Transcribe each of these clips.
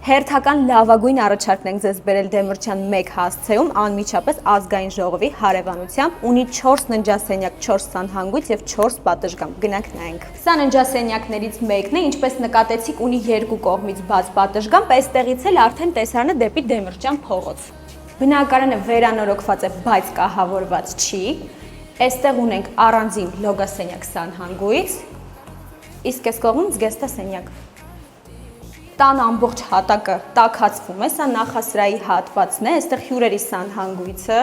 Հերթական լավագույն առաջարկն ենք ձեզ բերել Դեմիրճյան 1 հասցեում անմիջապես ազգային ժողովի հարևանությամբ ունի 4 ննջասենյակ, 4 սանհանգույց եւ 4 պատշգամբ։ Գնանք նայենք։ Սա ննջասենյակներից մեկն է, ինչպես նկատեցիք, ունի երկու կողմից բաց պատշգամբ, այստեղից էլ արդեն տեսարանը դեպի Դեմիրճյան փողոց։ Բնակարանը վերանորոգված է, բայց կահավորված չի։ Այստեղ ունենք առանձին լոգասենյակ սանհանգույց, իսկ այս կողմում զգեստասենյակ։ Տան ամբողջ հատակը տաքացվում է, սա նախասրահի հատվածն է, այստեղ հյուրերի սանհանգույցը։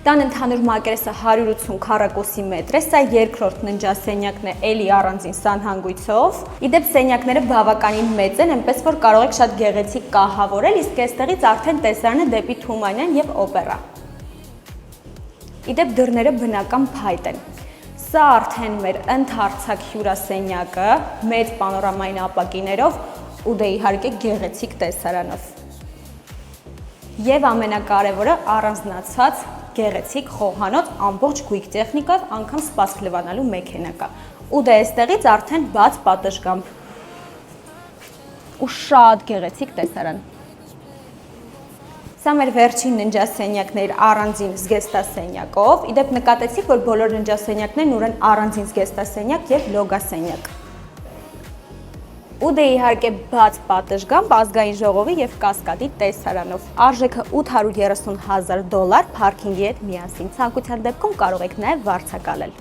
Տան ընդհանուր մակերեսը 180 քառակուսի մետր է, սա երկրորդ ննջասենյակն է, էլի առանձին սանհանգույցով։ Իդեպ սենյակները բավականին մեծ են, այնպես որ կարող եք շատ գեղեցիկ կահավորել, իսկ այստեղից արդեն տեսարանը դեպի Թումանյան եւ Օպերա։ Իդեպ դռները բնական փայտ են։ Սա արդեն մեր ընդարձակ հյուրասենյակը, մեծ պանորամային ապակիներով ու դե իհարկե գեղեցիկ տեսարանով։ Եվ ամենակարևորը առանձնացած գեղեցիկ խոհանոց ամբողջ գույք տեխնիկով, անգամ սպասք լվանալու մեքենա կա։ Ու դե այստեղից արդեն բաց պատշգամբ ու շատ գեղեցիկ տեսարան։ Սա մեր վերջին ննջասենյակներ առանձին զգեստասենյակով, իդեպ նկատեցիք, որ բոլոր ննջասենյակներն ունեն առանձին զգեստասենյակ եւ լոգասենյակ։ Ու դե իհարկե բաց պատշգամբ ազգային ժողովի եւ Կասկադի տեսարանով։ Արժեքը $830,000 փարքինգի հետ միասին։ Ցանկության դեպքում կարող եք նաեւ վարձակալել։